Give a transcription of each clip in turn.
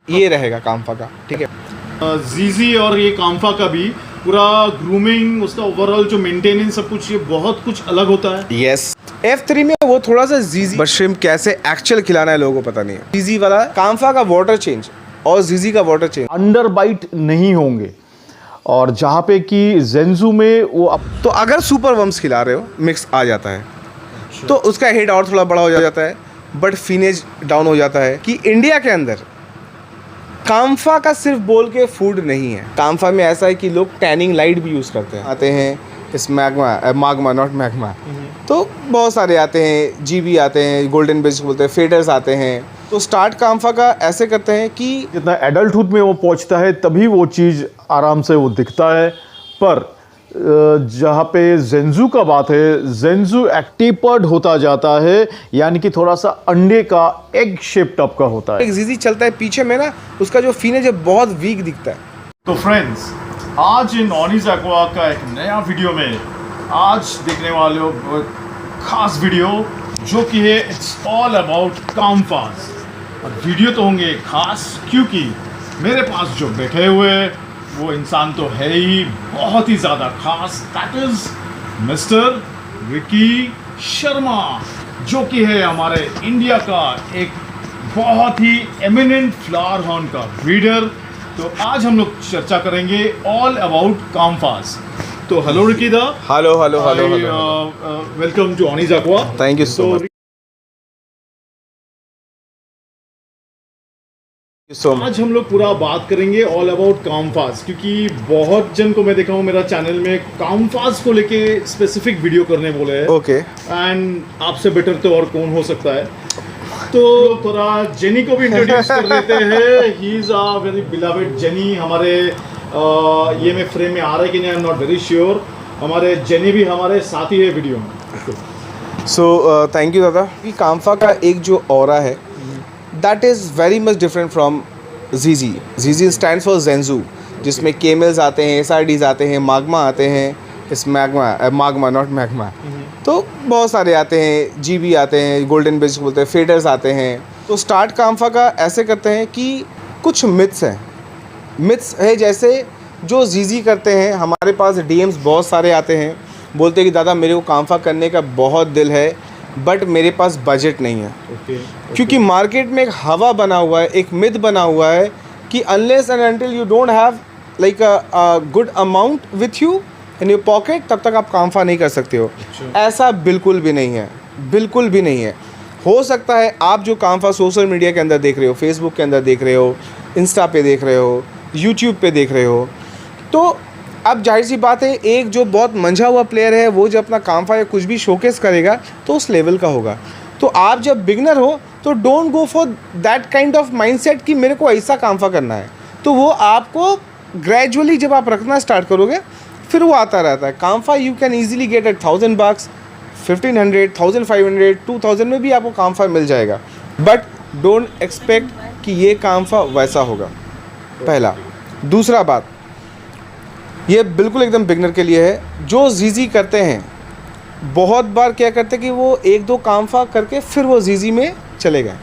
ये रहेगा काम्फा का, ठीक है। जीजी और ये काम्फा का भी पूरा ग्रूमिंग, उसका ओवरऑल जो मेंटेनेंस सब कुछ, ये बहुत कुछ अलग होता है। यस, F3 में वो थोड़ा सा जीजी, बट श्रिम्प कैसे एक्चुअल खिलाना है लोगों को पता नहीं है। जीजी वाला काम्फा का वाटर चेंज और जीजी का वाटर चेंज, अंडर बाइट नहीं होंगे। और जहाँ पे कि जेंजू में वो तो अगर सुपर वर्म्स खिला रहे हो मिक्स आ जाता है, तो उसका हेड और थोड़ा बड़ा हो जाता है, बट फिनेज डाउन हो जाता है। कि इंडिया के अंदर काम्फा का सिर्फ बोल के फूड नहीं है। काम्फा में ऐसा है कि लोग टैनिंग लाइट भी यूज़ करते हैं, आते हैं इस मागमा नॉट मैग्मा, तो बहुत सारे आते हैं, जीबी आते हैं, गोल्डन बेस बोलते हैं, फेडर्स आते हैं। तो स्टार्ट काम्फा का ऐसे करते हैं कि जितना एडल्टहुड में वो पहुंचता है तभी वो चीज़ आराम से वो दिखता है। पर जहाँ पे जेंजू का बात है, जेंजू एक्टिपर्ड होता जाता है, यानी कि थोड़ा सा अंडे का एग शेप टाइप का होता है। एक जीजी चलता है पीछे में ना, उसका जो फिनेज है बहुत वीक दिखता है। तो फ्रेंड्स, आज इन ऑनीज एक्वा का एक नया वीडियो में आज देखने वाले हो बहुत खास वीडियो, जो कि है इट्स ऑल अबाउट काम्फास। और वीडियो तो होंगे खास क्योंकि मेरे पास जो बैठे हुए वो इंसान तो है ही बहुत ही ज़्यादा खास, that is mister Vicky Sharma, जो कि है हमारे इंडिया का एक बहुत ही एमिनेंट फ्लावर हॉर्न का ब्रीडर। तो आज हम लोग चर्चा करेंगे ऑल अबाउट काम्फास। तो हेलो रिकी दा, hello hello hello, welcome to Onnie's Aqua. Thank you so much. आज हम लोग पूरा बात करेंगे ऑल अबाउट काम्फास, क्योंकि बहुत जन को मैं देखा हूँ मेरा चैनल में काम्फास को लेके स्पेसिफिक वीडियो करने बोले हैं। ओके, एंड आपसे बेटर तो और कौन हो सकता है। तो थोड़ा जेनी को भी इंट्रोड्यूस कर लेते हैं। He is a very beloved jenny. हमारे ये में फ्रेम में आ रहा है कि नहीं, I am not very sure. हमारे जेनी भी हमारे साथ ही है वीडियो में। सो थैंक यू दादा। कि काम्फा का एक जो ऑरा है that is very much different from जीजी। जीजी स्टैंड्स फॉर जेंजू, जिसमें केमल्स आते हैं, एसआरडीज आते हैं, मागमा आते हैं, इस मागमा नॉट मैग्मा, तो बहुत सारे आते हैं, जीबी आते हैं, गोल्डन बेस बोलते हैं, फेडर्स आते हैं। तो स्टार्ट काम्फा का ऐसे करते हैं कि कुछ मिथ्स हैं। मिथ्स है जैसे जो जीजी करते हैं, हमारे पास डीएम्स बहुत सारे आते हैं, बोलते हैं कि दादा मेरे को काम्फा करने का बहुत दिल है, बट मेरे पास बजट नहीं है। क्योंकि मार्केट में एक हवा बना हुआ है, एक मिथ बना हुआ है कि unless and until you don't have like a good amount with you in your pocket, तब तक आप काम्फा नहीं कर सकते हो। ऐसा बिल्कुल भी नहीं है, बिल्कुल भी नहीं है। हो सकता है आप जो काम्फा सोशल मीडिया के अंदर देख रहे हो, फेसबुक के अंदर देख रहे हो, इंस्टा पे देख रहे हो, यूट्यूब पे देख रहे हो, तो अब जाहिर सी बात है एक जो बहुत मंझा हुआ प्लेयर है वो जब अपना काम्फा या कुछ भी शोकेस करेगा तो उस लेवल का होगा। तो आप जब बिगनर हो तो don't go for that kind of mindset कि मेरे को ऐसा काम्फा करना है। तो वो आपको ग्रेजुअली जब आप रखना स्टार्ट करोगे फिर वो आता रहता है। Kamfa you can easily get at $1000, 1500, 1500, 2000 में भी आपको काम्फा मिल जाएगा। बट डोंट एक्सपेक्ट कि ये काम्फा वैसा होगा, पहला। दूसरा बात, ये बिल्कुल एकदम बिगनर के लिए है। जो जीजी करते हैं बहुत बार क्या करते हैं कि वो एक दो काम्फा करके फिर वो जीजी में चले गए,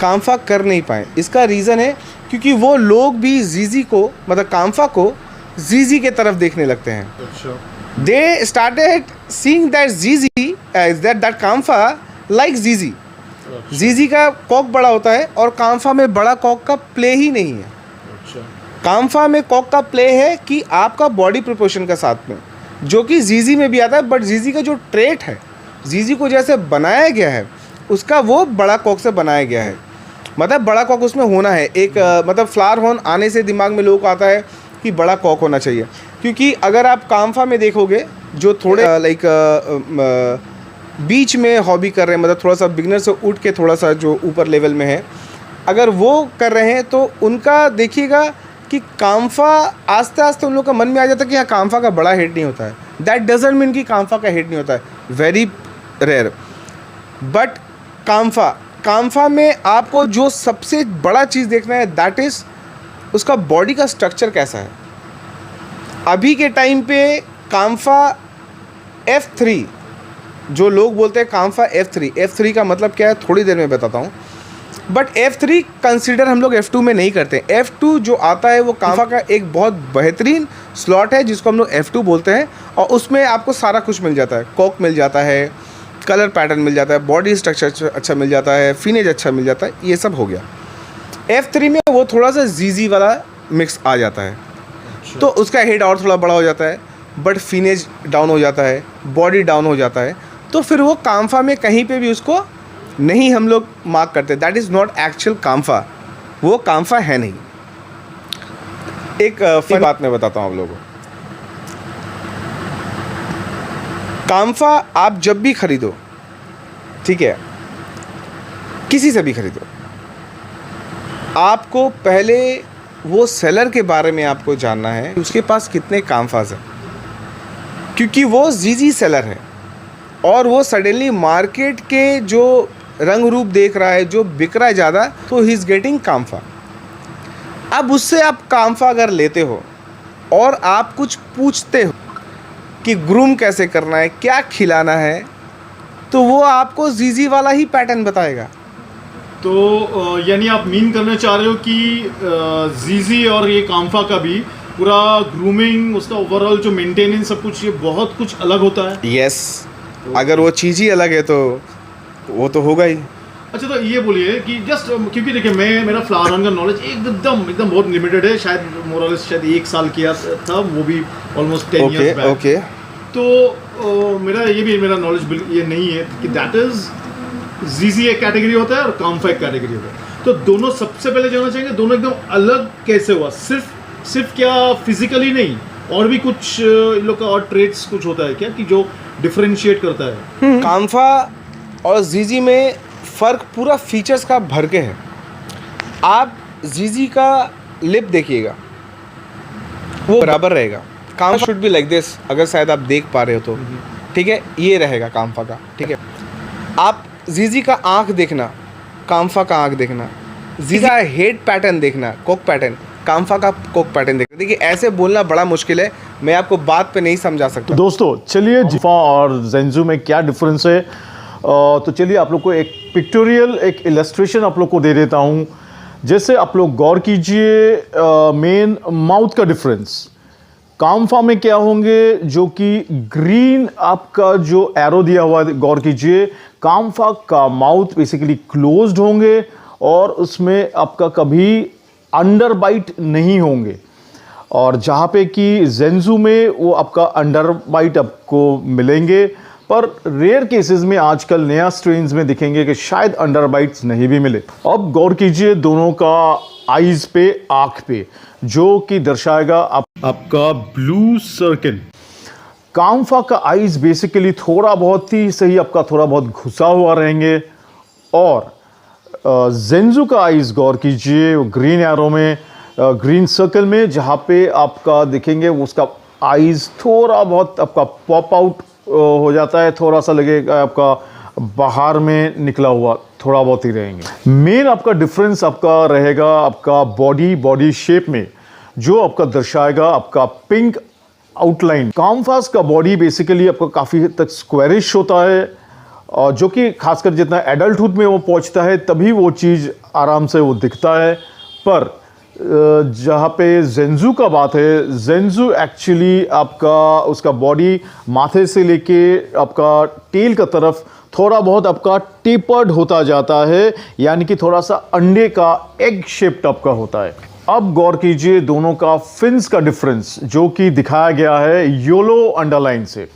काम्फा कर नहीं पाए। इसका रीज़न है क्योंकि वो लोग भी जीजी को, मतलब काम्फा को जीजी के तरफ देखने लगते हैं। दे स्टार्टेड सीइंग दैट जीजी दैट काम्फा लाइक जीजी। जीजी का कॉक बड़ा होता है और काम्फा में बड़ा कॉक का प्ले ही नहीं है। काम्फा में कॉक का प्ले है कि आपका बॉडी प्रोपोर्शन का साथ में, जो कि जीजी में भी आता है। बट जीजी का जो ट्रेट है, जीजी को जैसे बनाया गया है उसका वो बड़ा कॉक से बनाया गया है। मतलब बड़ा कॉक उसमें होना है। एक मतलब फ्लावर हॉर्न आने से दिमाग में लोगों को आता है कि बड़ा कॉक होना चाहिए। क्योंकि अगर आप काम्फा में देखोगे जो थोड़े लाइक बीच में हॉबी कर रहे हैं, मतलब थोड़ा सा बिगनर से उठ के थोड़ा सा जो ऊपर लेवल में है, अगर वो कर रहे हैं तो उनका देखिएगा कि काम्फा आस्ते आस्ते उन लोग का मन में आ जाता है कि हाँ काम्फा का बड़ा हेड नहीं होता है। दैट डजंट मीन कि काम्फा का हेड नहीं होता है, वेरी रेयर। बट काम्फा में आपको जो सबसे बड़ा चीज़ देखना है दैट इज़ उसका बॉडी का स्ट्रक्चर कैसा है। अभी के टाइम पे काम्फा F3, जो लोग बोलते हैं काम्फा F3 का मतलब क्या है थोड़ी देर में बताता हूँ। बट F3 कंसिडर हम लोग F2 में नहीं करते। F2 जो आता है वो कांफा का एक बहुत बेहतरीन स्लॉट है जिसको हम लोग F2 बोलते हैं, और उसमें आपको सारा कुछ मिल जाता है। कॉक मिल जाता है, कलर पैटर्न मिल जाता है, बॉडी स्ट्रक्चर अच्छा मिल जाता है, फिनिश अच्छा मिल जाता है, ये सब हो गया। F3 में वो थोड़ा सा ZZ वाला मिक्स आ जाता है, तो उसका हेड और थोड़ा बड़ा हो जाता है, बट फिनिश डाउन हो जाता है, बॉडी डाउन हो जाता है, तो फिर वो कांफा में कहीं पे भी उसको नहीं हम लोग मार्क करते। दैट इज़ नॉट एक्चुअल कांफा, वो कांफा है नहीं। एक फन बात मैं बताता हूँ आप लोगों को। कांफा आप जब भी खरीदो, ठीक है, किसी से भी खरीदो, आपको पहले वो सेलर के बारे में आपको जानना है, उसके पास कितने कांफाज हैं, क्योंकि वो ZZ सेलर है और वो सडनली मार्केट के जो रंग रूप देख रहा है, जो बिक रहा है ज़्यादा, तो ही इज़ गेटिंग कांफा। अब उससे आप कांफा अगर लेते हो और आप कुछ पूछते हो कि ग्रूम कैसे करना है, क्या खिलाना है, तो वो आपको ZZ वाला ही पैटर्न बताएगा। तो यानी आप मीन करना चाह रहे हो कि ZZ और ये कांफा का भी पूरा ग्रूमिंग, उसका ओवरऑल जो मेंटेनेंस सब कुछ, ये बहुत कुछ अलग होता है। यस, अगर वो चीज़ ही अलग है तो वो तो होगा ही। अच्छा, तो ये बोलिए कि जस्ट क्योंकि देखिए मेरा फ्लावर रन का नॉलेज एकदम बहुत लिमिटेड है, शायद मोरलेस शायद 1 साल किया था, वो भी ऑलमोस्ट 10 इयर्स बैक। ओके, तो मेरा नॉलेज ये नहीं है कि दैट इज ZZ एक कैटेगरी होता है और कांफा एक कैटेगरी होता है। तो दोनों सबसे पहले जानना चाहेंगे, दोनों एकदम अलग कैसे हुआ? सिर्फ क्या फिजिकली नहीं, और भी कुछ इन लोग का और ट्रेड्स कुछ होता है क्या कि जो डिफरेंशिएट करता है? कांफा और ZZ में फ़र्क पूरा फीचर्स का भर के है। आप ZZ का लिप देखिएगा, वो बराबर रहेगा। कांफा शुड बी लाइक दिस, अगर शायद आप देख पा रहे हो तो, ठीक है, ये रहेगा कांफा का, ठीक है। आप ZZ का आँख देखना, कांफा का आँख देखना, ZZ का हेड पैटर्न देखना, कोक पैटर्न, कांफा का कोक पैटर्न देखना। देखिए ऐसे बोलना बड़ा मुश्किल है, मैं आपको बात पे नहीं समझा सकता। तो दोस्तों चलिए कांफा और ज़ेंजू में क्या डिफरेंस है, तो चलिए आप लोग को एक पिक्टोरियल, एक इलस्ट्रेशन आप लोग को दे देता हूँ। जैसे आप लोग गौर कीजिए, मेन माउथ का डिफरेंस कांफा में क्या होंगे, जो कि ग्रीन आपका जो एरो दिया हुआ है, गौर कीजिए, कांफा का माउथ बेसिकली क्लोज्ड होंगे और उसमें आपका कभी अंडर बाइट नहीं होंगे, और जहाँ पे कि ज़ेंजू में वो आपका अंडर बाइट आपको मिलेंगे, पर रेयर केसेस में आजकल नया स्ट्रेन्स में दिखेंगे कि शायद अंडर बाइट्स नहीं भी मिले। अब गौर कीजिए दोनों का आईज पे, आँख पे, जो कि दर्शाएगा आपका ब्लू सर्किल। कांफा का आईज बेसिकली थोड़ा बहुत ही सही आपका थोड़ा बहुत घुसा हुआ रहेंगे, और ज़ेंजू का आईज गौर कीजिए वो ग्रीन एरो में, ग्रीन सर्कल में, जहाँ पे आपका दिखेंगे उसका आईज थोड़ा बहुत आपका पॉप आउट हो जाता है, थोड़ा सा लगेगा आपका बाहर में निकला हुआ, थोड़ा बहुत ही रहेंगे। मेन आपका डिफरेंस आपका रहेगा आपका बॉडी शेप में, जो आपका दर्शाएगा आपका पिंक आउटलाइन। कांफास का बॉडी बेसिकली आपका काफ़ी हद तक स्क्वायरिश होता है, और जो कि खासकर जितना एडल्टहुड में वो पहुंचता है तभी वो चीज़ आराम से वो दिखता है। पर जहाँ पे ज़ेंजू का बात है, ज़ेंजू एक्चुअली आपका उसका बॉडी माथे से लेके आपका टेल का तरफ थोड़ा बहुत आपका टेपर्ड होता जाता है, यानी कि थोड़ा सा अंडे का एग शेप्ड आपका होता है। अब गौर कीजिए दोनों का फिन्स का डिफरेंस, जो कि दिखाया गया है येलो अंडरलाइन से।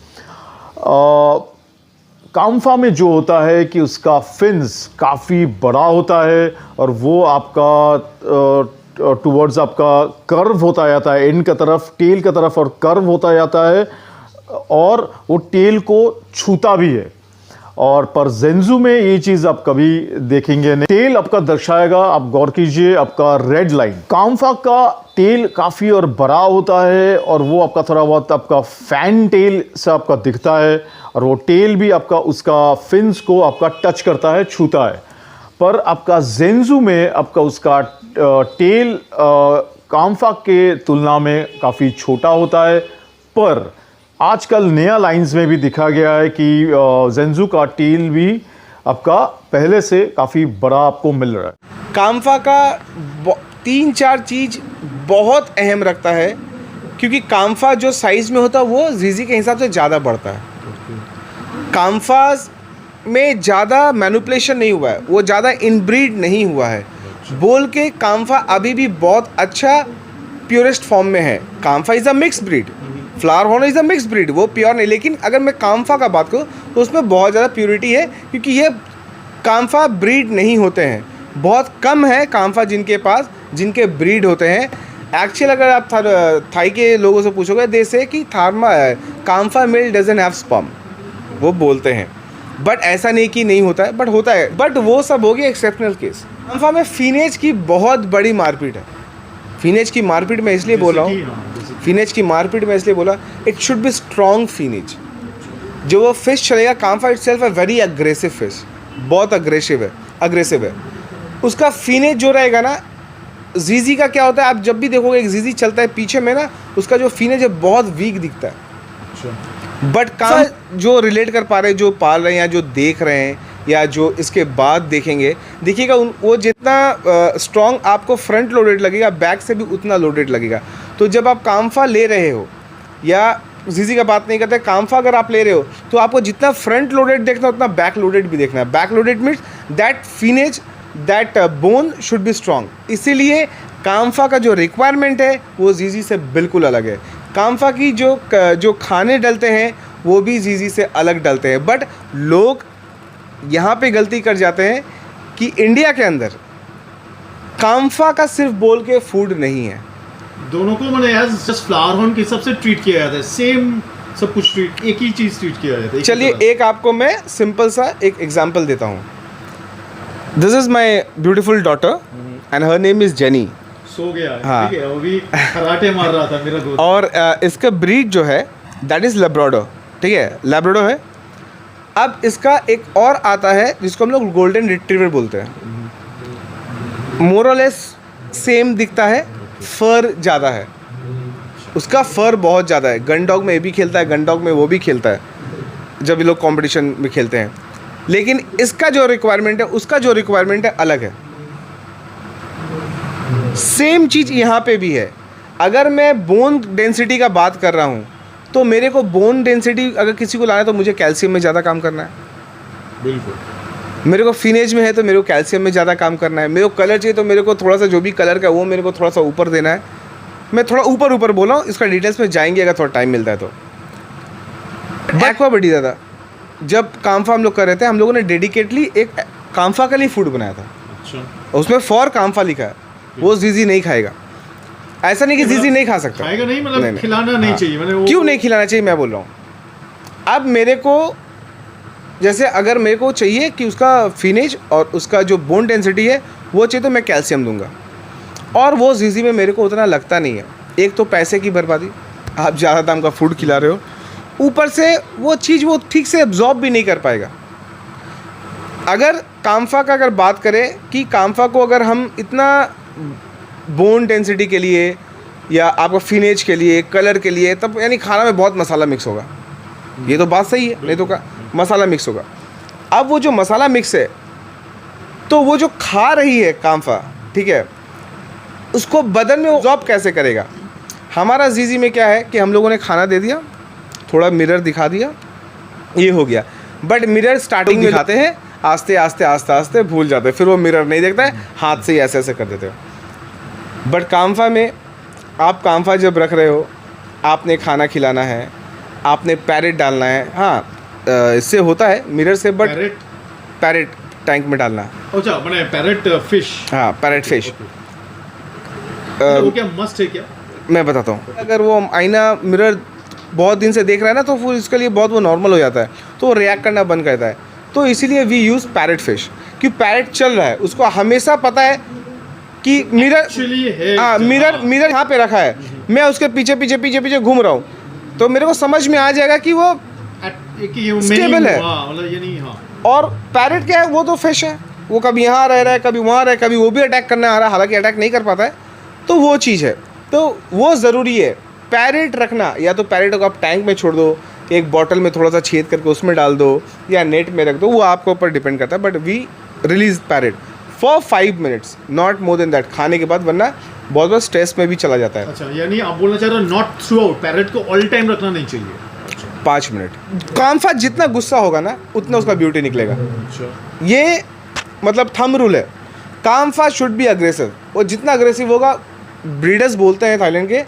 कांफा में जो होता है कि उसका फिन्स काफ़ी बड़ा होता है, और वो आपका टुवर्ड्स आपका कर्व होता जाता है, एंड का तरफ, टेल का तरफ, और कर्व होता जाता है, और वो टेल को छूता भी है। और पर ज़ेंजू में ये चीज़ आप कभी देखेंगे नहीं। टेल आपका दर्शाएगा, आप गौर कीजिए, आपका रेड लाइन। कांफा का टेल काफ़ी और बड़ा होता है, और वो आपका थोड़ा बहुत आपका फैन टेल से आपका दिखता है, और वो टेल भी आपका उसका फिन्स को आपका टच करता है, छूता है। पर आपका ज़ेंजू में आपका उसका टेल कांफा के तुलना में काफ़ी छोटा होता है। पर आजकल नया लाइंस में भी दिखा गया है कि ज़ेंजू का टेल भी आपका पहले से काफ़ी बड़ा आपको मिल रहा है। काम्फा का 3-4 चीज़ बहुत अहम रखता है, क्योंकि काम्फा जो साइज़ में होता है वो जीजी के हिसाब से ज़्यादा बढ़ता है। काम्फाज में ज़्यादा मैनिपुलेशन नहीं हुआ है, वो ज़्यादा इनब्रीड नहीं हुआ है बोल के काम्फा अभी भी बहुत अच्छा प्योरेस्ट फॉर्म में है। Kamfa is a mix breed, flower horn is a mix breed, वो प्योर नहीं। लेकिन अगर मैं काम्फा का बात करूँ तो उसमें बहुत ज़्यादा प्योरिटी है, क्योंकि ये काम्फा ब्रीड नहीं होते हैं। बहुत कम है काम्फा जिनके ब्रीड होते हैं। एक्चुअल अगर आप थाई के लोगों से पूछोगे दे से कि Kampha mail doesn't have sperm, वो बोलते हैं। बट ऐसा नहीं कि नहीं होता है, बट होता है। बट वो सब हो गया एक्सेप्शनल केस। काम्फा में फीनेज की बहुत बड़ी मारपीट है। फीनेज की मारपीट मैं इसलिए बोला हूँ, फीनेज की मारपीट मैं इसलिए बोला, इट शुड बी स्ट्रॉन्ग फीनेज। जो वो फिश चलेगा, काम्फा इटसेल्फ है वेरी अग्रेसिव फिश, बहुत अग्रेसिव है। उसका फीनेज जो रहेगा ना, जीजी का क्या होता है, आप जब भी देखोगे एक जीजी चलता है पीछे में ना, उसका जो फीनेज है बहुत वीक दिखता है। बट काम्फा जो रिलेट कर पा रहे हैं, जो पाल रहे हैं या जो देख रहे हैं या जो इसके बाद देखिएगा वो जितना स्ट्रॉन्ग आपको फ्रंट लोडेड लगेगा, बैक से भी उतना लोडेड लगेगा। तो जब आप काम्फा ले रहे हो, या जीजी का बात नहीं करते, काम्फा अगर आप ले रहे हो तो आपको जितना फ्रंट लोडेड देखना है उतना बैक लोडेड भी देखना है। बैक लोडेड मीन्स दैट फीनेज, that bone should be strong. इसीलिए काम्फा का जो रिक्वायरमेंट है वो जीजी से बिल्कुल अलग है। काम्फा की जो खाने डलते हैं वो भी जीजी से अलग डलते हैं। बट लोग यहाँ पे गलती कर जाते हैं कि इंडिया के अंदर काम्फा का सिर्फ बोल के फूड नहीं है, दोनों को मैंने एज जस्ट फ्लावर हॉर्न के हिसाब से ट्रीट किया जाता है, सेम सब कुछ ट्रीट, एक ही चीज़ ट्रीट किया जाता है। चलिए एक आपको मैं सिंपल सा एक एग्जांपल देता हूँ। This is my beautiful daughter and her name is Jenny. सो गया है, हाँ। ठीक है, वो भी कराटे मार रहा था मेरा दोस्त। और इसका ब्रीड जो है दैट इज़ लैब्राडोर, ठीक है, लैब्राडोर है। अब इसका एक और आता है जिसको हम लोग गोल्डन रिट्रीवर बोलते हैं। मोरलेस सेम दिखता है, फर ज़्यादा है, उसका फर बहुत ज़्यादा है। गन डॉग में ये भी खेलता है, गन डॉग में वो भी खेलता है जब ये लोग कंपटीशन में खेलते हैं। लेकिन इसका जो रिक्वायरमेंट है, उसका जो रिक्वायरमेंट है अलग है। सेम चीज़ यहाँ पे भी है। अगर मैं बोन डेंसिटी का बात कर रहा हूँ तो मेरे को बोन डेंसिटी अगर किसी को लाना है तो मुझे कैल्शियम में ज़्यादा काम करना है। बिल्कुल। मेरे को फिनेज में है तो मेरे को कैल्शियम में ज़्यादा काम करना है। मेरे को कलर चाहिए तो मेरे को थोड़ा सा जो भी कलर का वो मेरे को थोड़ा सा ऊपर देना है। मैं थोड़ा ऊपर बोला हूँ, इसका डिटेल्स में जाएंगे अगर थोड़ा टाइम मिलता है तो। एक्वा बड़ी दादा जब काम्फा हम लोग कर रहे थे, हम लोगों ने डेडिकेटली एक काम्फा का लिए फूड बनाया था। अच्छा। उसमें फॉर काम्फा लिखा है, वो जीजी नहीं खाएगा। ऐसा नहीं कि जीजी नहीं खा सकता, खाएगा नहीं, मतलब खिलाना नहीं चाहिए। मैंने वो क्यों नहीं खिलाना चाहिए मैं बोल रहा हूँ। अब मेरे को जैसे अगर मेरे को चाहिए कि उसका फिनेज और उसका जो बोन डेंसिटी है वो चाहिए तो मैं कैल्शियम दूंगा, और वो जीजी में मेरे को उतना लगता नहीं है। एक तो पैसे की बर्बादी, आप ज़्यादा दाम का फूड खिला रहे हो, ऊपर से वो चीज़ वो ठीक से एब्जॉर्ब भी नहीं कर पाएगा। अगर काम्फा का अगर बात करें कि काम्फा को अगर हम इतना बोन डेंसिटी के लिए या आपका फिनेज के लिए, कलर के लिए, तब यानी खाना में बहुत मसाला मिक्स होगा। ये तो बात सही है, नहीं तो का मसाला मिक्स होगा। अब वो जो मसाला मिक्स है तो वो जो खा रही है काम्फा, ठीक है, उसको बदन में एब्जॉर्ब कैसे करेगा। हमारा जीजी में क्या है कि हम लोगों ने खाना दे दिया, थोड़ा मिरर दिखा दिया, ये हो गया। बट मिरर स्टार्टिंग में दिखाते हैं, आस्ते आस्ते आस्ते आस्ते भूल जाते हैं, फिर वो मिरर नहीं देखता है, हाथ से ही ऐसे ऐसे कर देते हो। बट काम्फा में आप काम्फा जब रख रहे हो, आपने खाना खिलाना है, आपने पैरेट डालना है। हाँ इससे होता है मिरर से, बट पैरेट टैंक में डालना है। अच्छा, मैंने पैरेट फिश। हाँ पैरेट फिश। वो क्या मस्ट है क्या? मैं बताता हूँ। अगर वो आईना मिरर बहुत दिन से देख रहा है ना तो फिर इसके लिए बहुत वो नॉर्मल हो जाता है, तो वो रिएक्ट करना बंद करता है। तो इसीलिए वी यूज़ पैरेट फिश, क्योंकि पैरेट चल रहा है, उसको हमेशा पता है कि मिरर, हाँ मिरर यहाँ पे रखा है, मैं उसके पीछे पीछे पीछे पीछे घूम रहा हूँ, तो मेरे को समझ में आ जाएगा कि वो स्टेबल है। और पैरेट क्या है, वो तो फिश है, वो कभी यहाँ रह रहा है, कभी वहाँ रह, कभी वो भी अटैक करने आ रहा है, हालांकि अटैक नहीं कर पाता है, तो वो चीज़ है। तो वो ज़रूरी है पैरेट रखना। या तो पैरेट को आप टैंक में छोड़ दो, एक बॉटल में थोड़ा सा छेद करके उसमें डाल दो या नेट में रख दो, वो आपके ऊपर डिपेंड करता है। But we release parrot for 5 minutes, not more than that, खाने के बाद, वरना बहुत बार स्ट्रेस में भी चला जाता है। अच्छा, यानी आप बोलना चाह रहे हो नॉट थ्रू आउट, पैरेट को ऑल टाइम रखना नहीं चाहिए। 5 मिनट। कामफा जितना गुस्सा होगा ना उतना उसका ब्यूटी निकलेगा। अच्छा, ये मतलब थंब रूल है। कामफा शुड बी अग्रेसिव, और जितना अग्रेसिव होगा, ब्रीडर्स बोलते हैं थाईलैंड के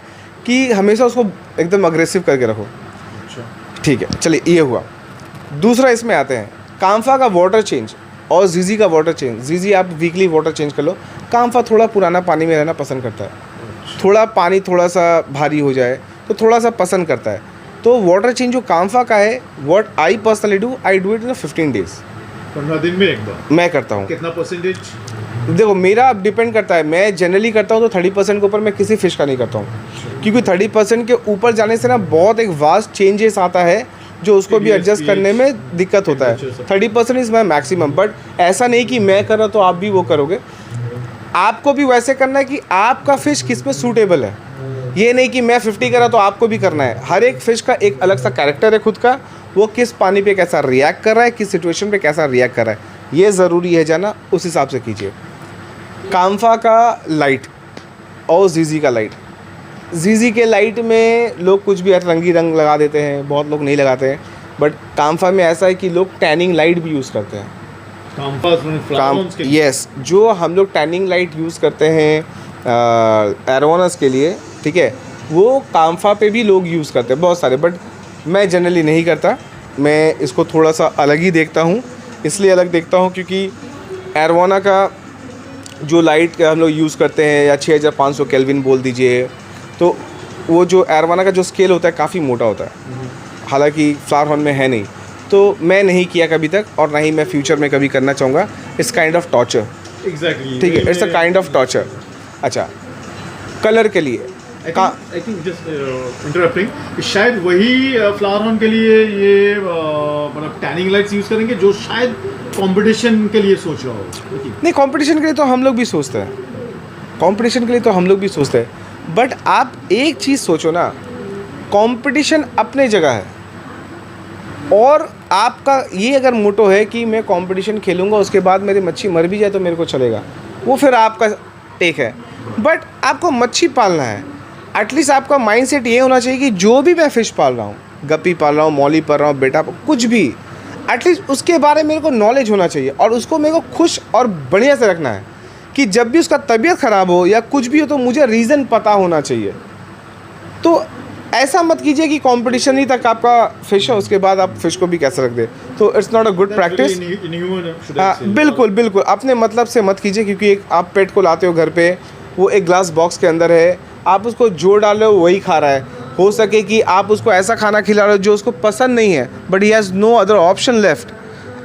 कि हमेशा उसको एकदम अग्रेसिव करके रखो। अच्छा, ठीक है, चलिए ये हुआ। दूसरा इसमें आते हैं कामफा का वाटर चेंज और जीजी का वाटर चेंज। जीजी आप वीकली वाटर चेंज कर लो, कामफा थोड़ा पुराना पानी में रहना पसंद करता है। थोड़ा पानी थोड़ा सा भारी हो जाए तो थोड़ा सा पसंद करता है। तो वाटर चेंज जो कामफा का है, what I personally do, I do it in 15 days. 15 दिन में एक बार मैं करता हूँ। कितना परसेंटेज? देखो मेरा अब डिपेंड करता है, मैं जनरली करता हूँ तो 30% के ऊपर मैं किसी फिश का नहीं करता हूँ, क्योंकि 30% के ऊपर जाने से ना बहुत एक वास्ट चेंजेस आता है जो उसको भी एडजस्ट करने में दिक्कत होता है। 30% इज़ माई मैक्सिमम। बट ऐसा नहीं कि मैं कर रहा तो आप भी वो करोगे, आपको भी वैसे करना है कि आपका फ़िश किस में सूटेबल है। ये नहीं कि मैं 50 करा तो आपको भी करना है। हर एक फ़िश का एक अलग सा कैरेक्टर है खुद का, वो किस पानी पे कैसा रिएक्ट कर रहा है, किस सिचुएशन पे कैसा रिएक्ट कर रहा है, ये ज़रूरी है जाना, उस हिसाब से कीजिए। कामफा का लाइट और जीजी का लाइट। जीजी के लाइट में लोग कुछ भी अतरंगी रंग लगा देते हैं, बहुत लोग नहीं लगाते हैं। बट कामफा में ऐसा है कि लोग टैनिंग लाइट भी यूज़ करते हैं। यस, जो हम लोग टैनिंग लाइट यूज़ करते हैं एरोवानस के लिए, ठीक है, वो कामफा पे भी लोग यूज़ करते हैं बहुत सारे। बट मैं जनरली नहीं करता, मैं इसको थोड़ा सा अलग ही देखता हूँ। इसलिए अलग देखता हूँ क्योंकि एरोवाना का जो लाइट हम लोग यूज़ करते हैं, या 6500 केल्विन बोल दीजिए, तो वो जो एरोवाना का जो स्केल होता है काफ़ी मोटा होता है, हालांकि फ्लावर हॉर्न में है नहीं। तो मैं नहीं किया कभी तक, और ना ही मैं फ्यूचर में कभी करना चाहूँगा। It's kind of torture. Exactly, ठीक है, it's a kind of torture. अच्छा, कलर के लिए आई थिंक जस्ट इंटरप्टिंग, शायद वही फ्लावर हॉर्न के लिए ये मतलब टैनिंग लाइट्स यूज़ करेंगे जो शायद कंपटीशन के लिए सोच रहा हो। नहीं, कंपटीशन के लिए तो हम लोग भी सोचते हैं, कंपटीशन के लिए तो हम लोग भी सोचते हैं। बट आप एक चीज़ सोचो ना, कंपटीशन अपने जगह है, और आपका ये अगर मोटो है कि मैं कंपटीशन खेलूँगा उसके बाद मेरी मच्छी मर भी जाए तो मेरे को चलेगा, वो फिर आपका टेक है। बट आपको मच्छी पालना है, एटलीस्ट आपका माइंडसेट ये होना चाहिए कि जो भी मैं फ़िश पाल रहा हूँ, गप्पी पाल रहा हूँ, मौली पाल रहा हूँ, बेटा कुछ भी, एटलीस्ट उसके बारे में मेरे को नॉलेज होना चाहिए, और उसको मेरे को खुश और बढ़िया से रखना है कि जब भी उसका तबीयत ख़राब हो या कुछ भी हो तो मुझे रीज़न पता होना चाहिए। तो ऐसा मत कीजिए कि कंपटीशन ही तक आपका फ़िश है, उसके बाद आप फ़िश को भी कैसे रख दे, तो it's not a good practice. हाँ, बिल्कुल बिल्कुल, अपने मतलब से मत कीजिए, क्योंकि एक आप पेट को लाते हो घर पे, वो एक ग्लास बॉक्स के अंदर है, आप उसको जो डाल रहे हो वही खा रहा है। हो सके कि आप उसको ऐसा खाना खिला रहे हो जो उसको पसंद नहीं है, but he has no other option left.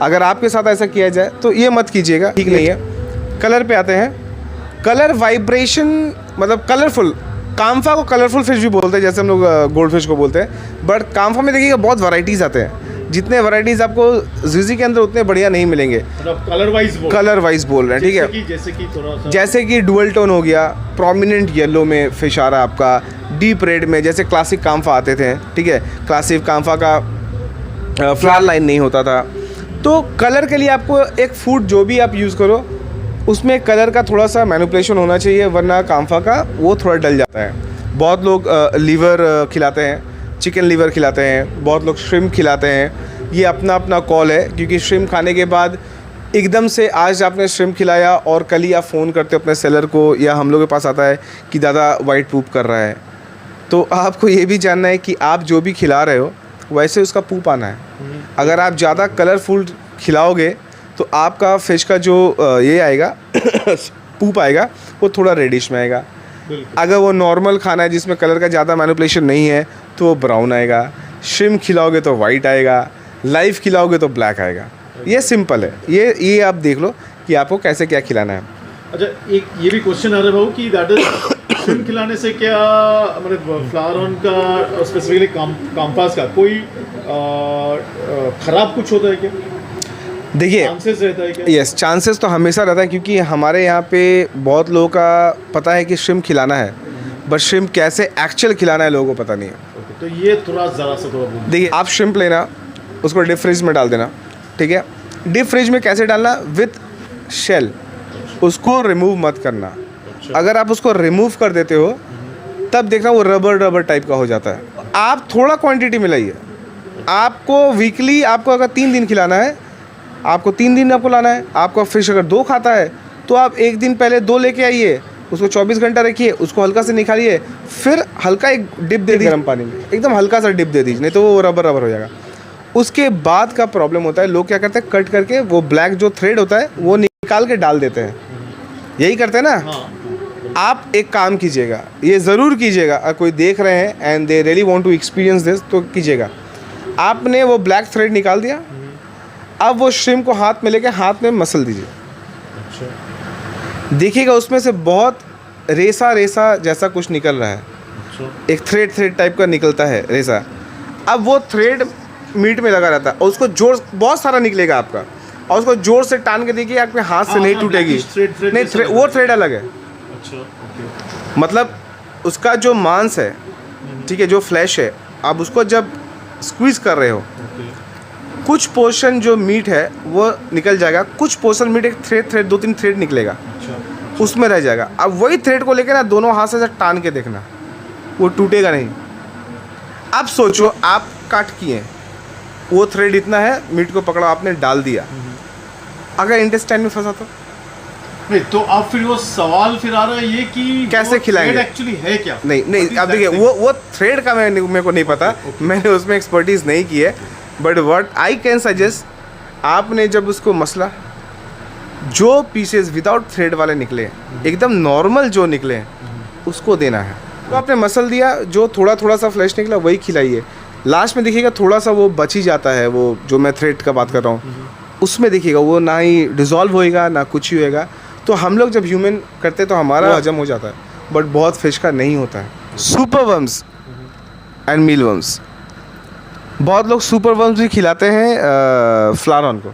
अगर आपके साथ ऐसा किया जाए तो ये मत कीजिएगा, ठीक नहीं है। कलर पे आते हैं। कलर वाइब्रेशन मतलब कलरफुल, कामफा को कलरफुल फिश भी बोलते हैं, जैसे हम लोग गोल्ड फिश को बोलते हैं। बट कामफा में देखिएगा बहुत वैराइटीज़ आते हैं, जितने वैराइटीज़ आपको जीजी के अंदर उतने बढ़िया नहीं मिलेंगे। मतलब कलर वाइज बोल रहे हैं, ठीक है। जैसे कि थोड़ा सा, जैसे कि डुअल टोन हो गया, प्रोमिनेंट येलो में फिश आ रहा है आपका, डीप रेड में जैसे क्लासिक कामफा आते थे, ठीक है। क्लासिक कामफा का फ्लावर लाइन नहीं होता था। तो कलर के लिए आपको एक फूड जो भी आप यूज़ करो उसमें कलर का थोड़ा सा मैनिपुलेशन होना चाहिए, वरना कामफा का वो थोड़ा डल जाता है। बहुत लोग लीवर खिलाते हैं, चिकन लीवर खिलाते हैं, बहुत लोग श्रिम्प खिलाते हैं। ये अपना अपना कॉल है, क्योंकि श्रिम्प खाने के बाद एकदम से आज आपने श्रिम्प खिलाया और कल ही आप फ़ोन करते हो अपने सेलर को, या हम लोग के पास आता है कि दादा वाइट पूप कर रहा है, तो आपको ये भी जानना है कि आप जो भी खिला रहे हो वैसे उसका पूप आना है। अगर आप ज़्यादा कलरफुल खिलाओगे तो आपका फ़िश का जो ये आएगा पूप आएगा वो थोड़ा रेडिश में आएगा। अगर वो नॉर्मल खाना है जिसमें कलर का ज़्यादा मैनिपुलेशन नहीं है तो वो ब्राउन आएगा। श्रिम्प खिलाओगे तो वाइट आएगा, लाइव खिलाओगे तो ब्लैक आएगा। ये सिंपल है, ये आप देख लो कि आपको कैसे क्या खिलाना है। अच्छा, एक ये भी क्वेश्चन आ रहा है भाऊ कि दैट इज श्रिम्प खिलाने से क्या मतलब फ्लावर हॉर्न का स्पेसिफिकली कामफास का कोई ख़राब कुछ होता है क्या? देखिए, चांसेस रहता है क्या? यस, चांसेस तो हमेशा रहता है, क्योंकि हमारे यहाँ पे बहुत लोगों का पता है कि श्रिम्प खिलाना है, बट श्रिम्प कैसे एक्चुअल खिलाना है लोगों को पता नहीं है। तो ये थोड़ा ज़रा सा थोड़ा बोल। देखिए, आप श्रिम्प लेना, उसको डीप फ्रिज में डाल देना, ठीक है। डीप फ्रिज में कैसे डालना? विथ शेल, उसको रिमूव मत करना। अगर आप उसको रिमूव कर देते हो तब देखना वो रबर टाइप का हो जाता है। आप थोड़ा क्वांटिटी में लाइए। आपको वीकली, आपको अगर 3 दिन खिलाना है, आपको 3 दिन आपको लाना है। आपका फिश अगर 2 खाता है तो आप 1 दिन पहले 2 लेके आइए, उसको 24 घंटा रखिए, उसको हल्का से निकालिए, फिर हल्का एक डिप दे दीजिए गर्म पानी में, एकदम हल्का सा डिप दे दीजिए, नहीं तो वो रबर हो जाएगा। उसके बाद का प्रॉब्लम होता है, लोग क्या करते हैं, कट करके वो ब्लैक जो थ्रेड होता है वो निकाल के डाल देते हैं। यही करते हैं ना। आप एक काम कीजिएगा, ये ज़रूर कीजिएगा, अगर कोई देख रहे हैं and they really want to experience this, तो कीजिएगा। आपने वो ब्लैक थ्रेड निकाल दिया, अब वो श्रिम्प को हाथ में लेके हाथ में मसल दीजिए। देखिएगा उसमें से बहुत रेसा जैसा कुछ निकल रहा है। एक थ्रेड टाइप का निकलता है रेसा। अब वो थ्रेड मीट में लगा रहता है और उसको जोर बहुत सारा निकलेगा आपका, और उसको जोर से टान के देखिए, आपके हाथ से नहीं टूटेगी। नहीं, वो थ्रेड अलग है। मतलब उसका जो मांस है, ठीक है, जो फ्लैश है, आप उसको जब स्क्वीज़ कर रहे हो, कुछ पोर्शन जो मीट है वो निकल जाएगा, कुछ पोर्शन मीट एक थ्रेड 2-3 थ्रेड निकलेगा, उसमें रह जाएगा। अब वही थ्रेड को लेकर ना दोनों हाथ से टान के देखना, वो टूटेगा नहीं। अब सोचो, आप काट किए, वो थ्रेड इतना है, मीट को पकड़ा, आपने डाल दिया, अगर इंटेस्टाइन में फंसा तो नहीं, तो अब फिर वो सवाल फिर आ रहा है ये कि कैसे खिलाएंगे, एक्चुअली है क्या? नहीं, अब देखिए, वो थ्रेड का मेरे को नहीं पता, मैंने उसमें एक्सपर्टीज नहीं की है, but what I can suggest, आपने जब उसको मसला, जो पीसेस विदाउट थ्रेड वाले निकले, एकदम नॉर्मल जो निकले, उसको देना है। तो आपने मसल दिया, जो थोड़ा सा फ्लैश निकला वही खिलाइए। लास्ट में देखिएगा थोड़ा सा वो बच ही जाता है, वो जो मैं थ्रेड का बात कर रहा हूँ, उसमें देखिएगा वो ना ही डिज़ोल्व होएगा ना कुछ ही होएगा। तो हम लोग जब ह्यूमन करते तो हमारा हजम हो जाता है, बट बहुत फिश का नहीं होता है। Super worms and meal worms, बहुत लोग सुपर वर्म्स भी खिलाते हैं फ्लारॉन को,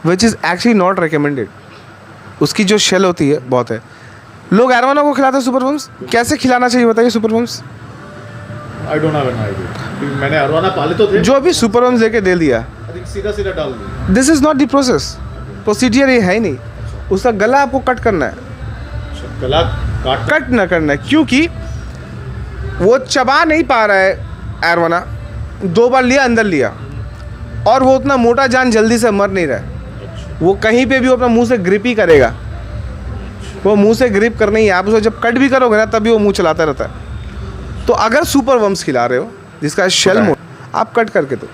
which is actually not recommended. उसकी जो शेल होती है बहुत है। लोग एरोवाना को खिलाते हैं सुपर वर्म्स। कैसे खिलाना चाहिए बताइए super worms? I don't have an idea. मैंने अरवाना पाले तो थे, जो अभी सुपर वर्म्स लेके दे दिया, सीधा डाल दिया। This is not the process. Procedure ये है ही नहीं। उसका गला आपको कट करना है, गला कट ना करना है, क्योंकि वो चबा नहीं पा रहा है एरोवाना। 2 बार लिया, अंदर लिया, और वो उतना मोटा जान जल्दी से मर नहीं रहा है। वो कहीं पे भी अपना मुंह से ग्रिप ही करेगा। वो मुंह से ग्रिप करना ही है। आप उसको जब कट भी करोगे ना, तभी वो मुंह चलाता रहता है। तो अगर सुपर वर्म्स खिला रहे हो जिसका शेल मोड, आप कट करके दो।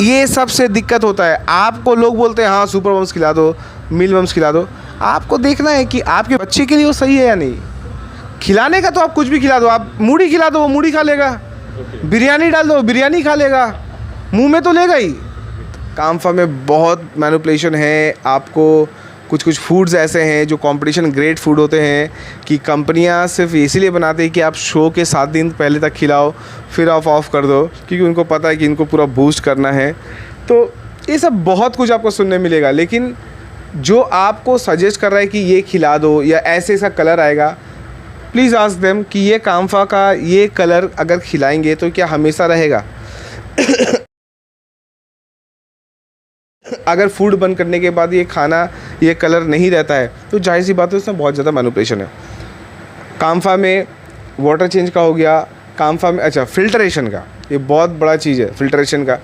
ये सबसे दिक्कत होता है। आपको लोग बोलते हैं हाँ सुपर वर्म्स खिला दो, मील वर्म्स खिला दो। आपको देखना है कि आपके बच्चे के लिए वो सही है या नहीं। खिलाने का तो आप कुछ भी खिला दो, आप मूढ़ी खिला दो, वो मूढ़ी खा लेगा। बिरयानी डाल दो, बिरयानी खा लेगा, मुंह में तो लेगा ही। कामफा में बहुत मैनिपुलेशन है। आपको कुछ फूड्स ऐसे हैं जो कंपटीशन ग्रेड फूड होते हैं कि कंपनियां सिर्फ इसीलिए बनाती हैं कि आप शो के 7 दिन पहले तक खिलाओ, फिर ऑफ कर दो, क्योंकि उनको पता है कि इनको पूरा बूस्ट करना है। तो ये सब बहुत कुछ आपको सुनने मिलेगा, लेकिन जो आपको सजेस्ट कर रहा है कि ये खिला दो या ऐसे ऐसा कलर आएगा, प्लीज़ आस्क देम कि ये कामफा का ये कलर अगर खिलाएंगे तो क्या हमेशा रहेगा? अगर फूड बंद करने के बाद ये खाना ये कलर नहीं रहता है तो जाहिर सी बात है उसमें बहुत ज़्यादा मैनिपुलेशन है। कामफा में वाटर चेंज का हो गया, कामफा में अच्छा फिल्ट्रेशन का, ये बहुत बड़ा चीज़ है फिल्ट्रेशन का।